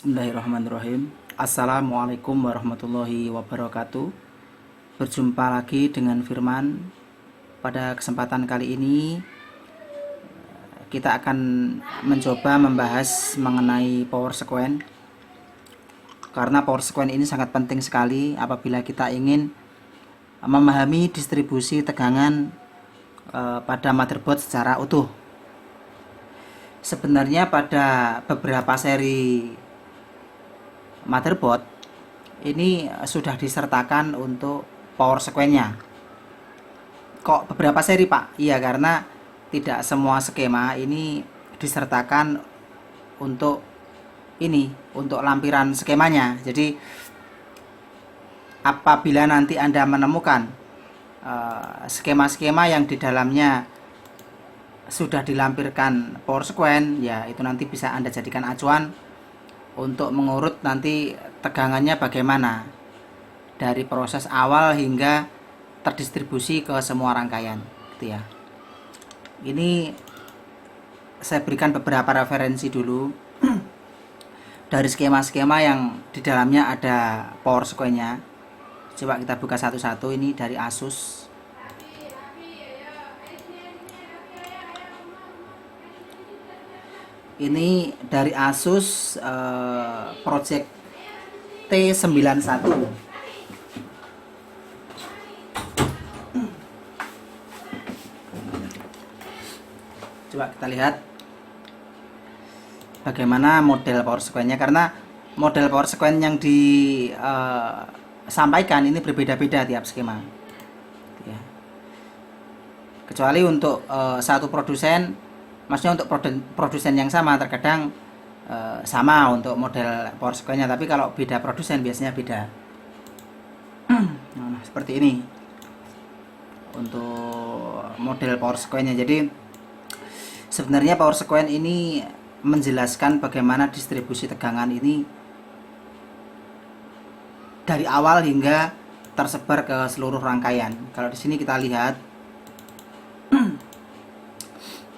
Bismillahirrahmanirrahim. Assalamualaikum warahmatullahi wabarakatuh. Berjumpa lagi dengan Firman. Pada kesempatan kali ini kita akan mencoba membahas mengenai power sequence. Karena power sequence ini sangat penting sekali apabila kita ingin memahami distribusi tegangan pada motherboard secara utuh. Sebenarnya pada beberapa seri motherboard ini sudah disertakan untuk power sequence-nya. Kok beberapa seri, Pak? Iya, karena tidak semua skema ini disertakan untuk untuk lampiran skemanya. Jadi apabila nanti Anda menemukan skema-skema yang di dalamnya sudah dilampirkan power sequence, ya itu nanti bisa Anda jadikan acuan untuk mengurut nanti tegangannya bagaimana dari proses awal hingga terdistribusi ke semua rangkaian, gitu ya. Ini saya berikan beberapa referensi dulu dari skema-skema yang di dalamnya ada power sequence-nya. Coba kita buka satu-satu. Ini dari Asus. Ini dari Asus Project T91. Coba kita lihat bagaimana model power sequence-nya, karena model power sequence yang disampaikan ini berbeda-beda tiap skema. Ya. Kecuali untuk satu produsen, maksudnya untuk produsen yang sama terkadang sama untuk model power sequence-nya, tapi kalau beda produsen biasanya beda. Nah, seperti ini untuk model power sequence-nya. Jadi sebenarnya power sequence ini menjelaskan bagaimana distribusi tegangan ini dari awal hingga tersebar ke seluruh rangkaian. Kalau di sini kita lihat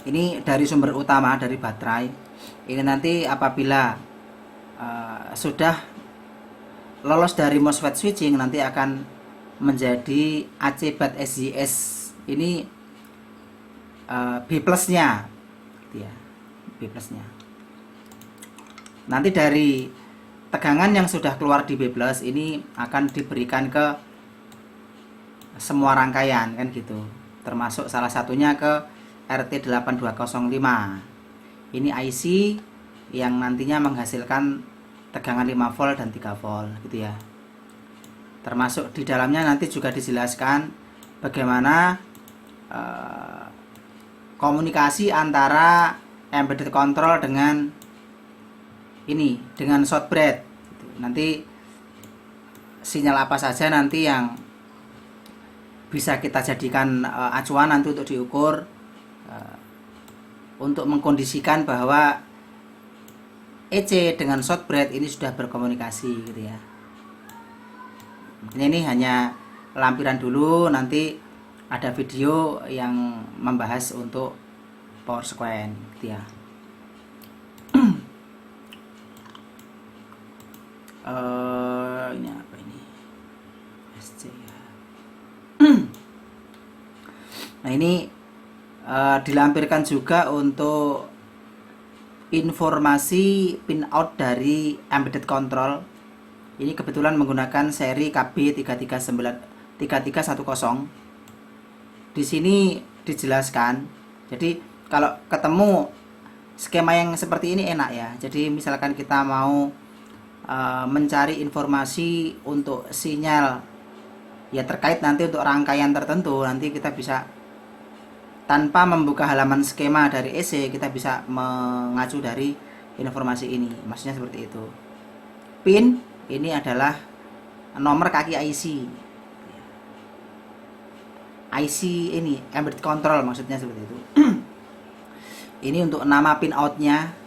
ini dari sumber utama, dari baterai. Ini nanti apabila sudah lolos dari MOSFET switching, nanti akan menjadi AC-BAT SJS. Ini B plusnya, gitu ya, B plusnya. Nanti dari tegangan yang sudah keluar di B plus ini akan diberikan ke semua rangkaian, kan gitu. Termasuk salah satunya ke RT8205. Ini IC yang nantinya menghasilkan tegangan 5 volt dan 3 volt, gitu ya. Termasuk di dalamnya nanti juga dijelaskan bagaimana komunikasi antara embedded control dengan dengan short bread. Nanti sinyal apa saja nanti yang bisa kita jadikan acuan nanti untuk diukur, untuk mengkondisikan bahwa EC dengan short bread ini sudah berkomunikasi, gitu ya. Makanya ini hanya lampiran dulu, nanti ada video yang membahas untuk power sequence, gitu ya. Ini apa ini? SC ya. Nah, ini dilampirkan juga untuk informasi pinout dari embedded control. Ini kebetulan menggunakan seri KB3310. Di sini dijelaskan. Jadi kalau ketemu skema yang seperti ini enak ya. Jadi misalkan kita mau mencari informasi untuk sinyal ya terkait nanti untuk rangkaian tertentu, nanti kita bisa tanpa membuka halaman skema dari EC, kita bisa mengacu dari informasi ini. Maksudnya seperti itu. Pin ini adalah nomor kaki IC. IC ini embedded control, maksudnya seperti itu. Ini untuk nama pin outnya.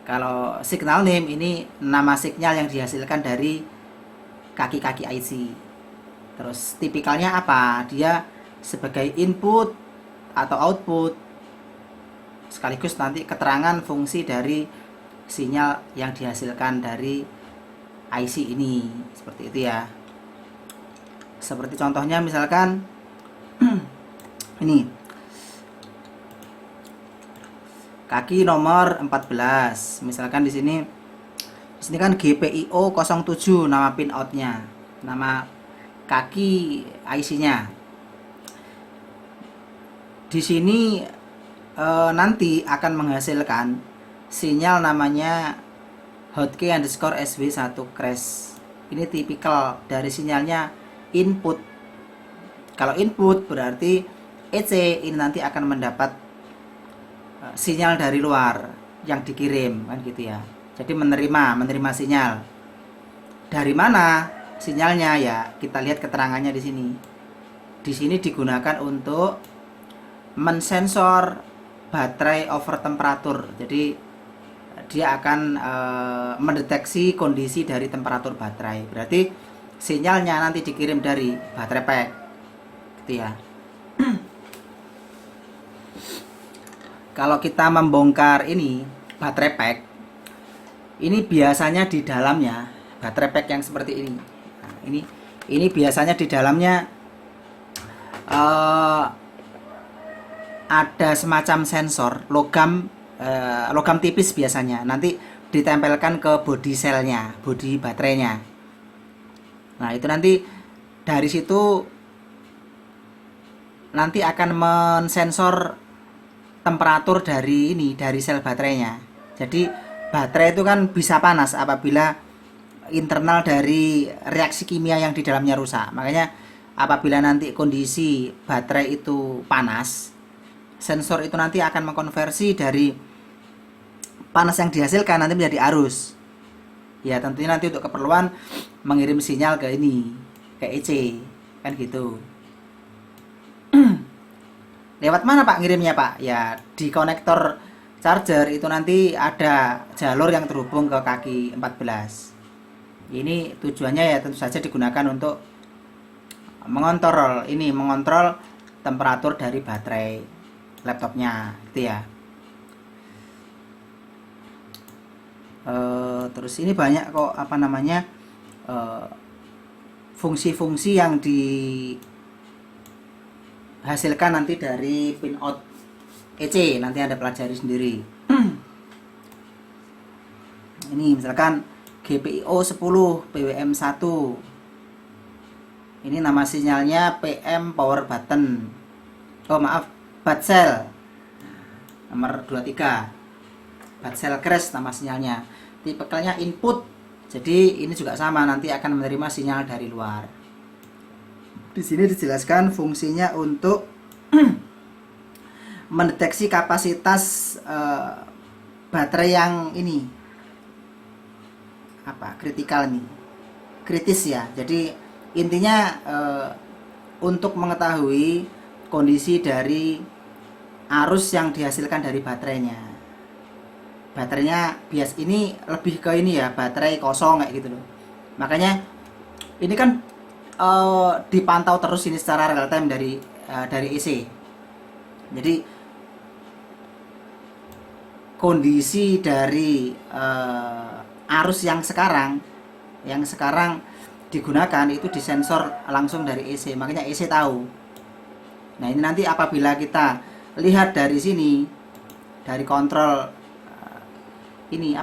Kalau signal name ini nama signal yang dihasilkan dari kaki-kaki IC. Terus tipikalnya apa? Dia sebagai input atau output, sekaligus nanti keterangan fungsi dari sinyal yang dihasilkan dari IC ini, seperti itu ya. Seperti contohnya misalkan ini kaki nomor 14, misalkan di sini kan GPIO 07 nama pin outnya, nama kaki IC-nya. Di sini nanti akan menghasilkan sinyal namanya hotkey underscore SW1 crash. Ini tipikal dari sinyalnya input. Kalau input berarti EC ini nanti akan mendapat sinyal dari luar yang dikirim, kan gitu ya. Jadi menerima sinyal. Dari mana sinyalnya ya? Kita lihat keterangannya di sini. Di sini digunakan untuk mensensor baterai over temperatur. Jadi dia akan mendeteksi kondisi dari temperatur baterai. Berarti sinyalnya nanti dikirim dari baterai pack, gitu ya. Kalau kita membongkar ini baterai pack, ini biasanya di dalamnya baterai pack yang seperti ini. Nah, ini biasanya di dalamnya ada semacam sensor logam tipis biasanya. Nanti ditempelkan ke body cell-nya, body baterainya. Nah, itu nanti dari situ nanti akan mensensor temperatur dari sel baterainya. Jadi baterai itu kan bisa panas apabila internal dari reaksi kimia yang di dalamnya rusak. Makanya apabila nanti kondisi baterai itu panas, sensor itu nanti akan mengkonversi dari panas yang dihasilkan nanti menjadi arus. Ya, tentunya nanti untuk keperluan mengirim sinyal ke EC, kan gitu. Lewat mana Pak ngirimnya Pak? Ya di konektor charger itu nanti ada jalur yang terhubung ke kaki 14. Ini tujuannya ya tentu saja digunakan untuk mengontrol temperatur dari baterai laptopnya, gitu ya. Terus ini banyak kok fungsi-fungsi yang dihasilkan nanti dari pin out EC, nanti Anda pelajari sendiri. Ini misalkan GPIO 10 PWM1, ini nama sinyalnya PM power button, bud cell nomor 23, bud cell crash nama sinyalnya. Tipikalnya input, jadi ini juga sama, nanti akan menerima sinyal dari luar. Di sini dijelaskan fungsinya untuk mendeteksi kapasitas baterai yang kritikal nih, kritis ya. Jadi intinya untuk mengetahui kondisi dari arus yang dihasilkan dari baterainya. Baterainya bias ini lebih ke baterai kosong kayak gitu loh. Makanya ini kan dipantau terus ini secara real time dari EC. Jadi kondisi dari arus yang sekarang digunakan itu disensor langsung dari EC, makanya EC tahu. Nah, ini nanti apabila kita lihat dari sini, dari kontrol ini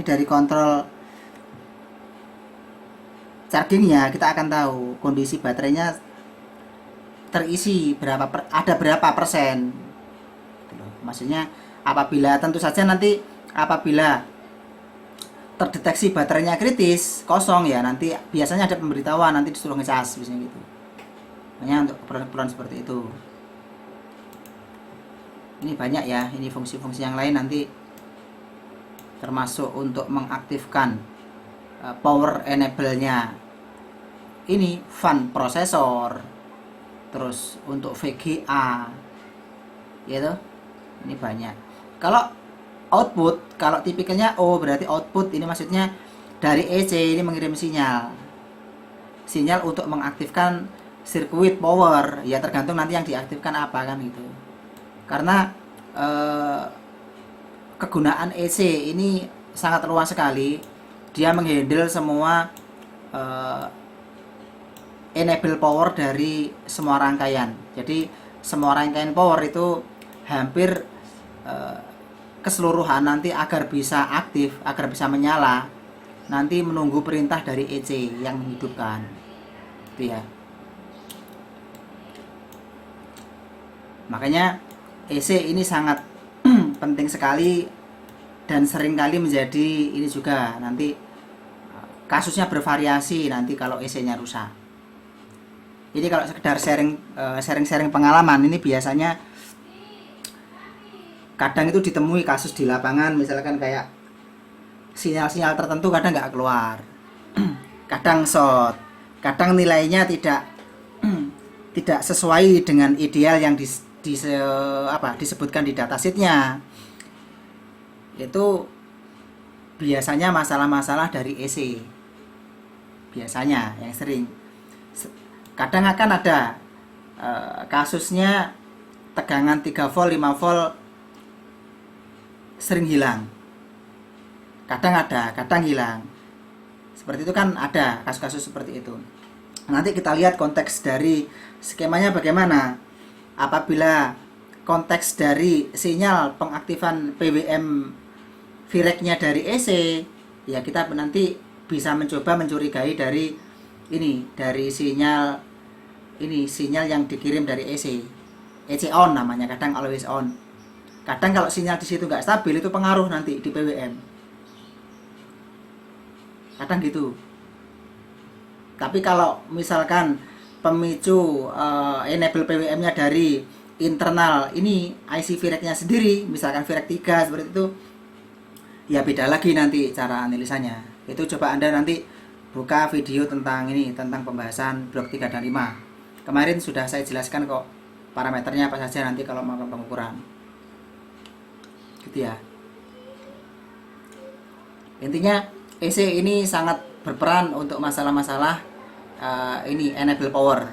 dari kontrol chargingnya, kita akan tahu kondisi baterainya terisi ada berapa persen. Maksudnya apabila tentu saja nanti apabila terdeteksi baterainya kritis kosong ya, nanti biasanya ada pemberitahuan, nanti disuruh ngecas biasanya gitu. Hanya untuk keperluan seperti itu. Ini banyak ya, ini fungsi-fungsi yang lain nanti termasuk untuk mengaktifkan power enable-nya. Ini fan prosesor, terus untuk VGA, gitu. Ini banyak. Kalau output, kalau tipikalnya berarti output ini maksudnya dari EC ini mengirim sinyal untuk mengaktifkan sirkuit power. Ya tergantung nanti yang diaktifkan apa kan gitu. Karena eh, kegunaan EC ini sangat luas sekali. Dia menghandle semua eh, enable power dari semua rangkaian. Jadi semua rangkaian power itu hampir eh, keseluruhan nanti agar bisa aktif, agar bisa menyala, nanti menunggu perintah dari EC yang menghidupkan. Itu ya. Makanya EC ini sangat penting sekali dan seringkali menjadi ini juga nanti kasusnya bervariasi nanti kalau EC-nya rusak. Ini kalau sekedar sharing pengalaman, ini biasanya kadang itu ditemui kasus di lapangan, misalkan kayak sinyal-sinyal tertentu kadang nggak keluar, kadang short, kadang nilainya tidak sesuai dengan ideal yang disebutkan di datasheetnya. Itu biasanya masalah-masalah dari EC, biasanya yang sering. Kadang akan ada kasusnya tegangan 3 volt 5 volt sering hilang, kadang ada, kadang hilang. Seperti itu kan ada kasus-kasus seperti itu. Nanti kita lihat konteks dari skemanya bagaimana. Apabila konteks dari sinyal pengaktifan PWM VREC-nya dari EC, ya kita nanti bisa mencoba mencurigai dari sinyal yang dikirim dari EC on namanya, kadang always on. Kadang kalau sinyal di situ nggak stabil, itu pengaruh nanti di PWM. Kadang gitu. Tapi kalau misalkan pemicu enable PWM-nya dari internal ini IC VREC-nya sendiri, misalkan VREC 3 seperti itu, ya beda lagi nanti cara analisanya. Itu coba Anda nanti buka video tentang pembahasan blok 3 dan 5. Kemarin sudah saya jelaskan kok parameternya apa saja nanti kalau mau pengukuran. Gitu ya. Intinya EC ini sangat berperan untuk masalah-masalah enable power.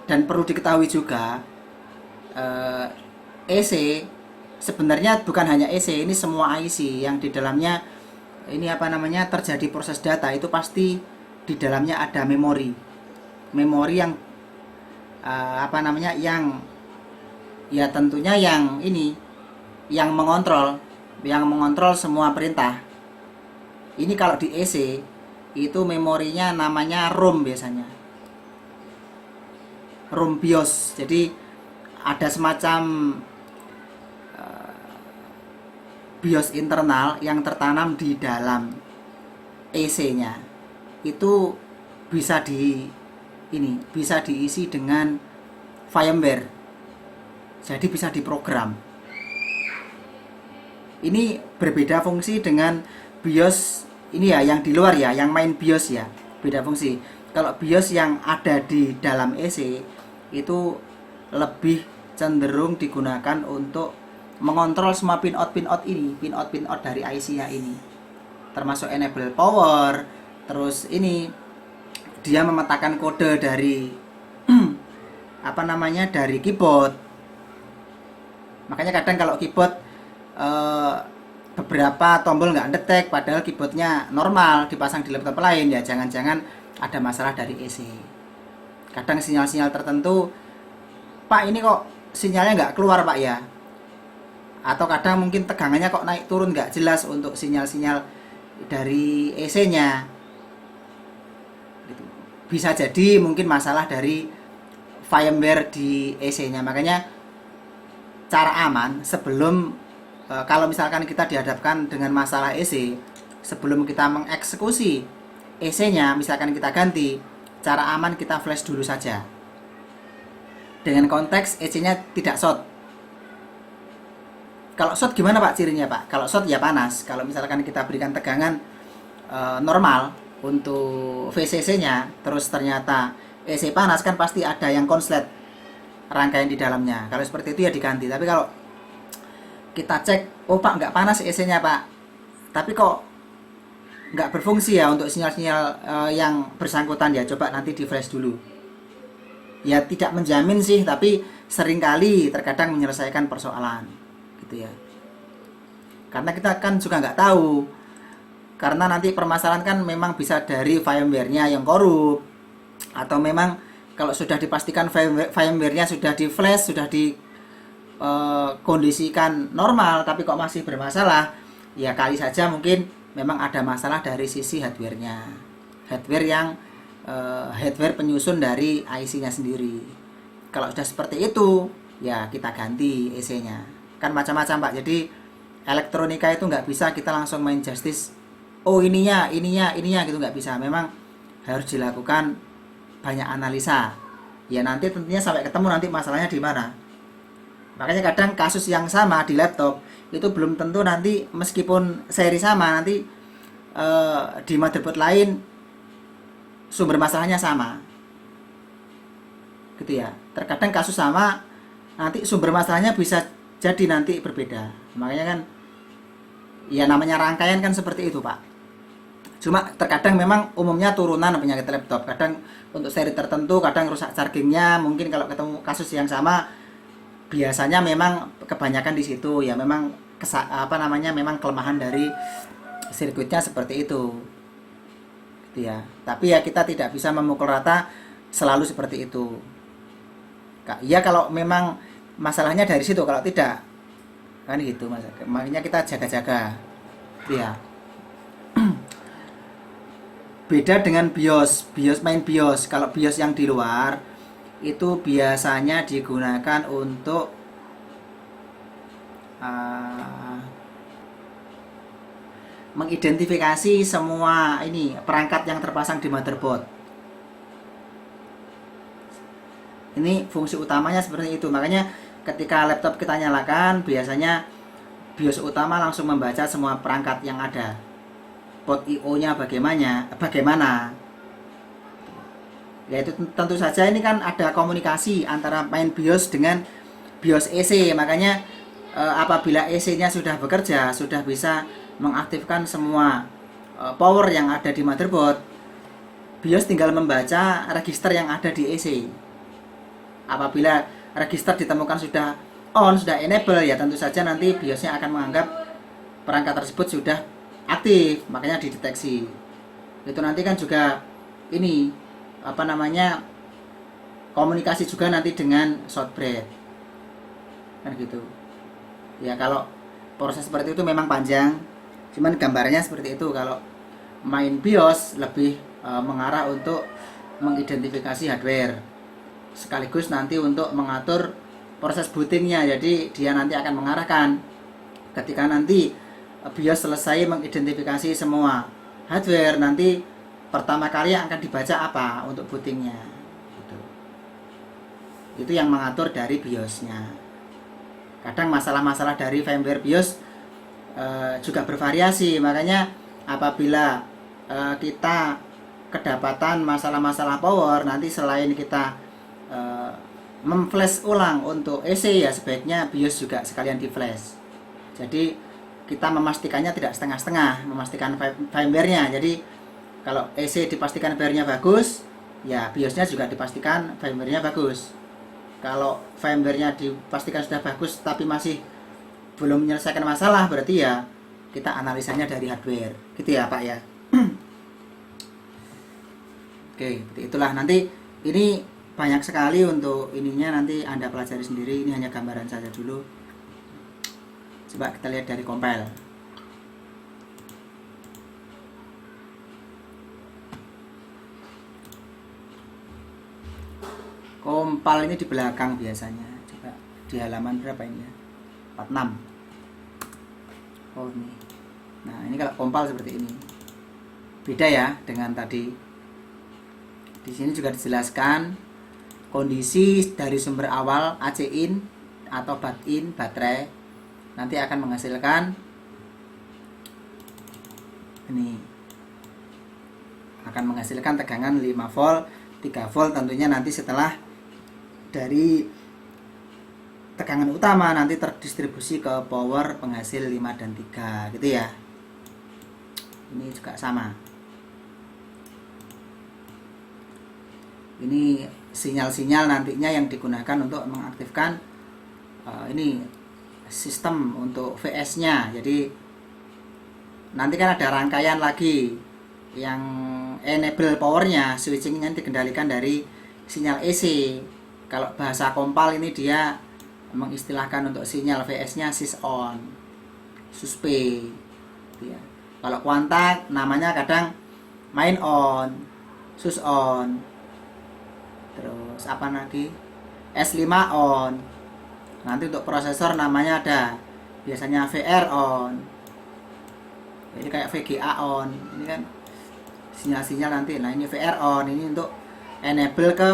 Dan perlu diketahui juga EC sebenarnya bukan hanya EC, ini semua IC yang di dalamnya terjadi proses data, itu pasti di dalamnya ada memori yang ya tentunya yang mengontrol semua perintah. Ini kalau di EC itu memorinya namanya ROM, biasanya ROM BIOS. Jadi ada semacam BIOS internal yang tertanam di dalam EC-nya. Itu bisa diisi dengan firmware. Jadi bisa diprogram. Ini berbeda fungsi dengan BIOS ini ya, yang di luar ya, yang main BIOS ya, beda fungsi. Kalau BIOS yang ada di dalam EC itu lebih cenderung digunakan untuk mengontrol semua pin out dari IC-nya ini, termasuk enable power. Terus ini dia memetakan kode dari dari keyboard. Makanya kadang kalau keyboard beberapa tombol nggak detect padahal keyboardnya normal dipasang di laptop lain, ya jangan-jangan ada masalah dari EC. Kadang sinyal-sinyal tertentu, Pak ini kok sinyalnya nggak keluar Pak ya, atau kadang mungkin tegangannya kok naik turun nggak jelas untuk sinyal-sinyal dari EC-nya. Bisa jadi mungkin masalah dari firmware di EC-nya. Makanya cara aman sebelum kalau misalkan kita dihadapkan dengan masalah EC, sebelum kita mengeksekusi EC-nya, misalkan kita ganti, cara aman kita flash dulu saja. Dengan konteks EC-nya tidak short. Kalau short gimana Pak cirinya Pak? Kalau short ya panas. Kalau misalkan kita berikan tegangan normal untuk VCC-nya, terus ternyata EC panas, kan pasti ada yang konslet rangkaian di dalamnya. Kalau seperti itu ya diganti. Tapi kalau kita cek, oh Pak nggak panas EC-nya Pak, tapi kok nggak berfungsi ya untuk sinyal-sinyal yang bersangkutan, ya coba nanti di flash dulu. Ya tidak menjamin sih, tapi seringkali terkadang menyelesaikan persoalan gitu ya. Karena kita kan juga nggak tahu, karena nanti permasalahan kan memang bisa dari firmware-nya yang korup, atau memang kalau sudah dipastikan firmware-nya sudah di flash, sudah di kondisikan normal tapi kok masih bermasalah, ya kali saja mungkin memang ada masalah dari sisi hardware-nya, hardware yang hardware penyusun dari IC-nya sendiri. Kalau sudah seperti itu ya kita ganti IC-nya. Kan macam-macam Pak, jadi elektronika itu nggak bisa kita langsung main justice, oh ininya gitu, nggak bisa. Memang harus dilakukan banyak analisa ya, nanti tentunya sampai ketemu nanti masalahnya di mana. Makanya kadang kasus yang sama di laptop itu belum tentu nanti meskipun seri sama, nanti di motherboard lain sumber masalahnya sama gitu ya. Terkadang kasus sama, nanti sumber masalahnya bisa jadi nanti berbeda. Makanya kan ya namanya rangkaian kan seperti itu Pak. Cuma terkadang memang umumnya turunan penyakit laptop, kadang untuk seri tertentu kadang rusak chargingnya. Mungkin kalau ketemu kasus yang sama biasanya memang kebanyakan di situ ya, memang memang kelemahan dari sirkuitnya seperti itu gitu ya. Tapi ya kita tidak bisa memukul rata selalu seperti itu ya, kalau memang masalahnya dari situ, kalau tidak kan gitu Mas. Makanya kita jaga-jaga ya. Beda dengan BIOS main BIOS. Kalau BIOS yang di luar itu biasanya digunakan untuk mengidentifikasi semua ini perangkat yang terpasang di motherboard. Ini fungsi utamanya seperti itu. Makanya ketika laptop kita nyalakan, biasanya BIOS utama langsung membaca semua perangkat yang ada, port IO-nya bagaimana. Ya itu tentu saja ini kan ada komunikasi antara main BIOS dengan BIOS EC. Makanya apabila EC-nya sudah bekerja, sudah bisa mengaktifkan semua power yang ada di motherboard, BIOS tinggal membaca register yang ada di EC. Apabila register ditemukan sudah on, sudah enable, ya tentu saja nanti BIOS-nya akan menganggap perangkat tersebut sudah aktif, makanya dideteksi. Itu nanti kan juga ini komunikasi juga nanti dengan shortbread kan gitu ya. Kalau proses seperti itu memang panjang, cuman gambarnya seperti itu. Kalau main BIOS lebih mengarah untuk mengidentifikasi hardware sekaligus nanti untuk mengatur proses bootingnya. Jadi dia nanti akan mengarahkan ketika nanti BIOS selesai mengidentifikasi semua hardware, nanti pertama kali yang akan dibaca apa untuk bootingnya gitu. Itu yang mengatur dari BIOS-nya. Kadang masalah-masalah dari firmware BIOS juga bervariasi. Makanya apabila kita kedapatan masalah-masalah power, nanti selain kita memflash ulang untuk EC, ya sebaiknya BIOS juga sekalian di flash. Jadi kita memastikannya tidak setengah-setengah, memastikan firmware-nya. Jadi kalau EC dipastikan firmware-nya bagus, ya BIOS-nya juga dipastikan firmware-nya bagus. Kalau firmware-nya dipastikan sudah bagus tapi masih belum menyelesaikan masalah, berarti ya kita analisanya dari hardware. Gitu ya Pak ya. Oke, itulah. Nanti ini banyak sekali untuk ininya, nanti Anda pelajari sendiri. Ini hanya gambaran saja dulu. Coba kita lihat dari compile. Compile ini di belakang biasanya. Coba di halaman berapa ini ya? 46. Oh ini. Nah ini kalau compile seperti ini. Beda ya dengan tadi. Di sini juga dijelaskan kondisi dari sumber awal AC in atau bat in baterai nanti akan menghasilkan ini, akan menghasilkan tegangan 5 volt, 3 volt tentunya nanti setelah dari tegangan utama nanti terdistribusi ke power penghasil 5 dan 3 gitu ya. Ini juga sama. Ini sinyal-sinyal nantinya yang digunakan untuk mengaktifkan ini sistem untuk VS-nya. Jadi nanti kan ada rangkaian lagi yang enable powernya, switchingnya dikendalikan dari sinyal AC. Kalau bahasa kompal ini dia mengistilahkan untuk sinyal VS-nya sys on, suspe. Ya. Kalau kuanta namanya kadang main on, sus on, terus apa lagi, S5 on. Nanti untuk prosesor namanya ada biasanya VR on, ini kayak VGA on. Ini kan sinyal-sinyal nanti. Nah ini VR on, ini untuk enable ke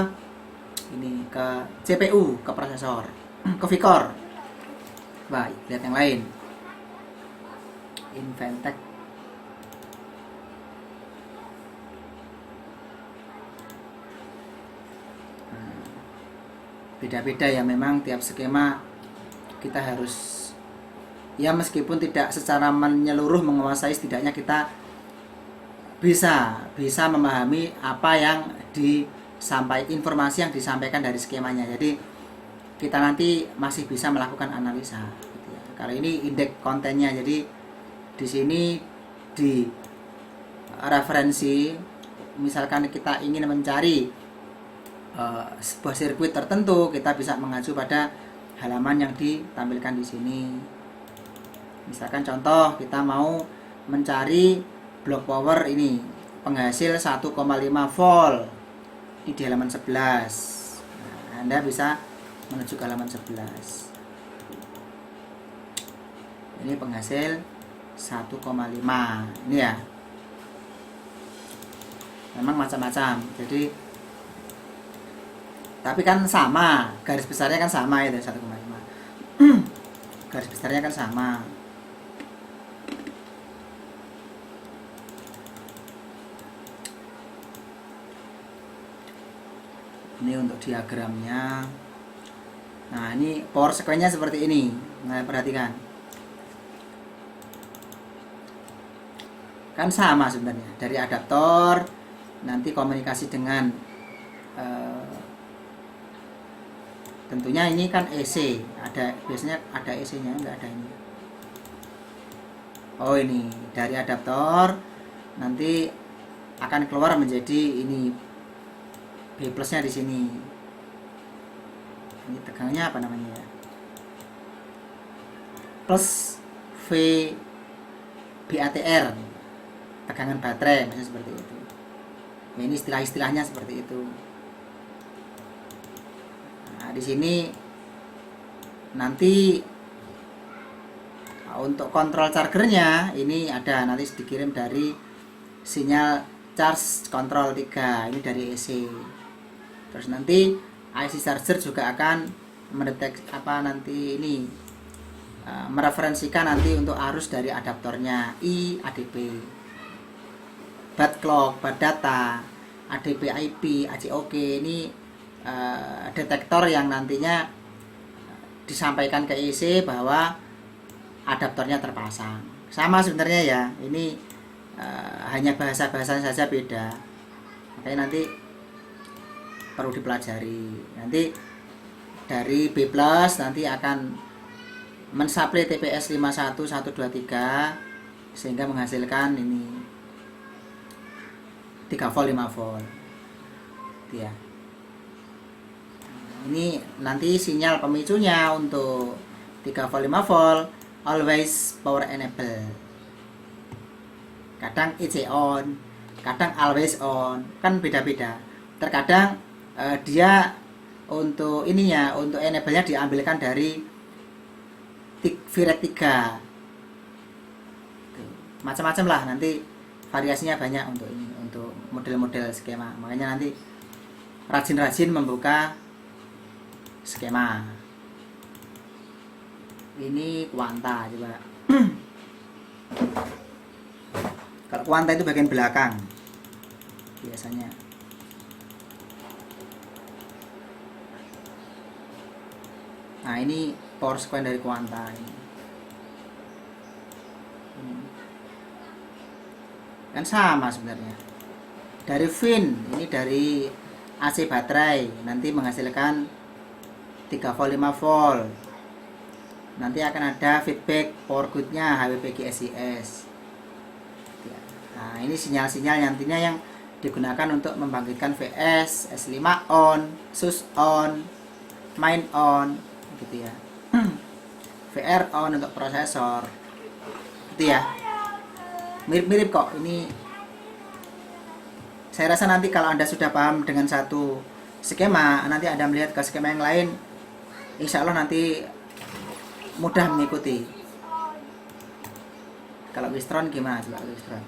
ini ke CPU, ke prosesor, ke VCore. Baik, lihat yang lain. Inventec. Beda-beda ya, memang tiap skema kita harus ya, meskipun tidak secara menyeluruh menguasai, setidaknya kita bisa memahami apa yang informasi yang disampaikan dari skemanya. Jadi kita nanti masih bisa melakukan analisa gitu ya. Kalau ini indeks kontennya, jadi di sini di referensi, misalkan kita ingin mencari sebuah sirkuit tertentu, kita bisa mengacu pada halaman yang ditampilkan di sini. Misalkan contoh kita mau mencari block power ini penghasil 1,5 volt di halaman 11. Nah, Anda bisa menuju ke halaman 11. Ini penghasil 1,5. Ini ya. Memang macam-macam. Jadi tapi kan sama, garis besarnya kan sama itu 1,5. Garis besarnya kan sama. Ini untuk diagramnya. Nah ini power sequence-nya seperti ini. Nah perhatikan, kan sama sebenarnya, dari adaptor nanti komunikasi dengan tentunya ini kan AC, biasanya ada AC-nya, enggak ada ini. Oh ini dari adaptor nanti akan keluar menjadi ini B plusnya di sini. Ini tegangnya apa namanya ya? Plus V BATR, tegangan baterai, maksudnya seperti itu. Ya, ini istilah-istilahnya seperti itu. Nah, di sini nanti untuk kontrol chargernya ini ada, nanti dikirim dari sinyal charge control 3, ini dari AC. Terus nanti IC charger juga akan mendeteksi nanti ini mereferensikan nanti untuk arus dari adaptornya I ADP, bad clock, bad data, ADP IP, ACOK. Ini detektor yang nantinya disampaikan ke IC bahwa adaptornya terpasang. Sama sebenarnya ya, ini hanya bahasa-bahasa saja beda. Makanya nanti perlu dipelajari. Nanti dari B plus nanti akan mensuplai TPS 51123 sehingga menghasilkan ini 3 volt 5 volt. Ya. Ini nanti sinyal pemicunya untuk 3 volt 5 volt always power enable. Kadang EC on, kadang always on, kan beda-beda. Terkadang dia untuk ininya, untuk enable-nya diambilkan dari VREC 3. Macam-macam lah, nanti variasinya banyak untuk ini, untuk model-model skema. Makanya nanti rajin-rajin membuka skema. Ini kuanta coba. Kalau kuanta itu bagian belakang biasanya. Nah ini power sequence dari kuanta ini. Kan sama sebenarnya. Dari VIN, ini dari AC baterai nanti menghasilkan 3 volt 5 volt. Nanti akan ada feedback power good-nya HWPG SIS. Nah, ini sinyal-sinyal nantinya yang digunakan untuk membangkitkan VS, S5 on, SUS on, main on, gitu ya. VR on untuk prosesor, gitu ya. Mirip-mirip kok. Ini saya rasa nanti kalau Anda sudah paham dengan satu skema, nanti Anda melihat ke skema yang lain, insya Allah nanti mudah mengikuti. Kalau Wistron gimana coba Wistron?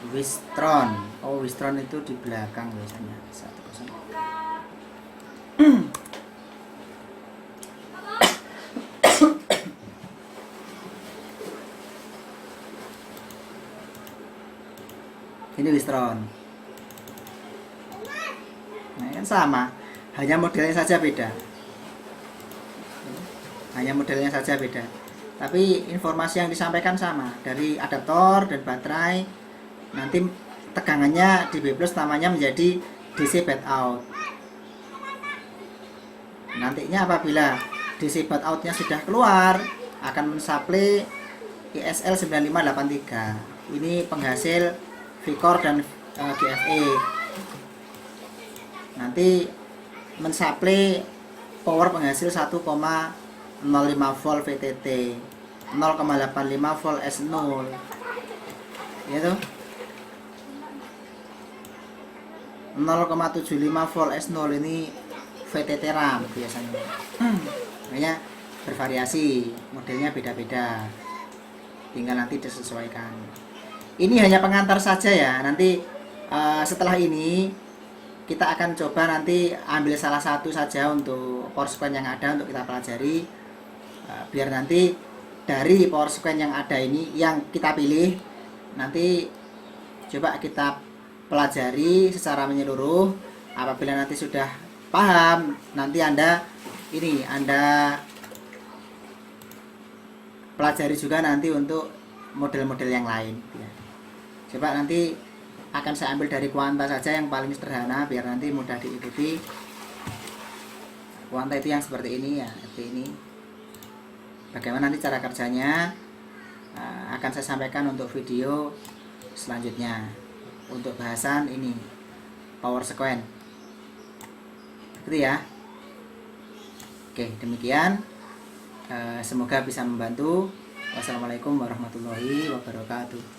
Wistron, oh Wistron itu di belakang biasanya 1.0. Ini Wistron. Nah, kan sama, hanya modelnya saja beda. Hanya modelnya saja beda. Tapi informasi yang disampaikan sama dari adaptor dan baterai. Nanti tegangannya di B+ namanya menjadi DC bad out. Nantinya apabila DC bad outnya sudah keluar, akan mensuplai ISL 9583. Ini penghasil Vcore dan GFE. Nanti mensuplai power penghasil 1,05 volt VTT, 0,85 volt S0, ya tuh, 0,75 volt S0 ini VTT RAM biasanya. Makanya bervariasi, modelnya beda-beda, tinggal nanti disesuaikan. Ini hanya pengantar saja ya. Nanti setelah ini kita akan coba nanti ambil salah satu saja untuk power sequence yang ada untuk kita pelajari, biar nanti dari power sequence yang ada ini yang kita pilih, nanti coba kita pelajari secara menyeluruh. Apabila nanti sudah paham, nanti Anda pelajari juga nanti untuk model-model yang lain ya. Coba nanti akan saya ambil dari kuanta saja yang paling sederhana biar nanti mudah diikuti. Kuanta itu yang seperti ini ya, seperti ini. Bagaimana nanti cara kerjanya akan saya sampaikan untuk video selanjutnya. Untuk bahasan ini power sequence, gitu ya. Oke, demikian. Semoga bisa membantu. Wassalamualaikum warahmatullahi wabarakatuh.